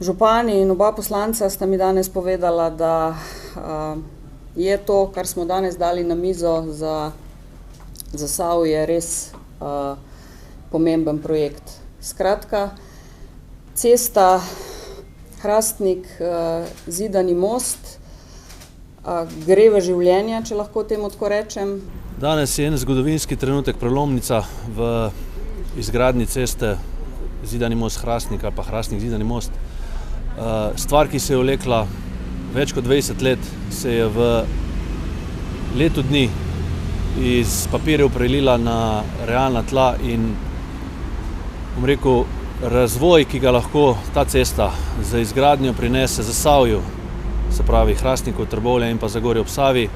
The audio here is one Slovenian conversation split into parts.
Župani in oba poslanca sta mi danes povedala, da je to, kar smo danes dali na mizo za Zasavje, res pomemben projekt. Skratka, cesta Hrastnik-Zidani Most gre v življenje, če lahko temu tako rečem. Danes je en zgodovinski trenutek, prelomnica v izgradnji ceste Zidani Most-Hrastnik ali pa Hrastnik-Zidani Most. Stvar, ki se je vlekla več kot 20 let, se je v letu dni iz papirjev prelila na realna tla in razvoj, ki ga lahko ta cesta z izgradnjo prinese Zasavju, se pravi Hrastniku, Trbovlje in pa Zagorje ob Savi,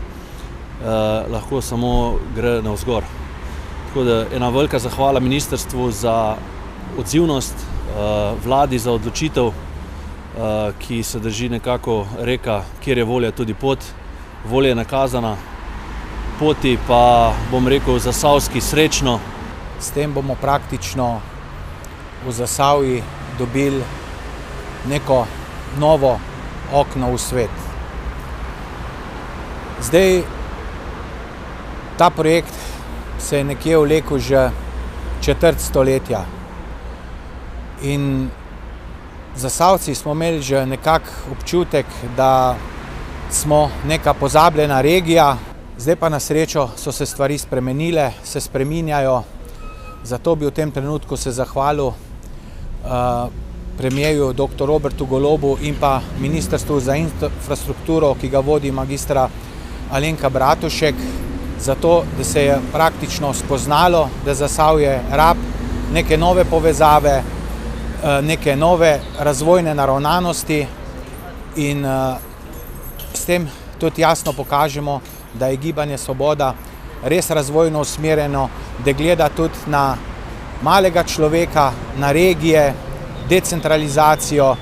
lahko samo gre navzgor. Tako da ena velika zahvala ministrstvu za odzivnost, vladi za odločitev, ki se drži nekako reka, kjer je volja tudi pot, volja je nakazana, poti pa, zasavski srečno. S tem bomo praktično v Zasavji dobili neko novo okno v svet. Zdaj, ta projekt se je nekje vlekel že četrt stoletja in Zasavci smo imeli že nekak občutek, da smo neka pozabljena regija, zdaj pa na srečo so se stvari spremenile, se spreminjajo, zato bi v tem trenutku se zahvalil premierju dr. Robertu Golobu in pa Ministrstvu za infrastrukturo, ki ga vodi magistra Alenka Bratušek, zato, da se je praktično spoznalo, da Zasavje rab neke nove povezave, neke nove razvojne naravnanosti in s tem tudi jasno pokažemo, da je Gibanje Svoboda res razvojno usmerjeno, da gleda tudi na malega človeka, na regije, decentralizacijo.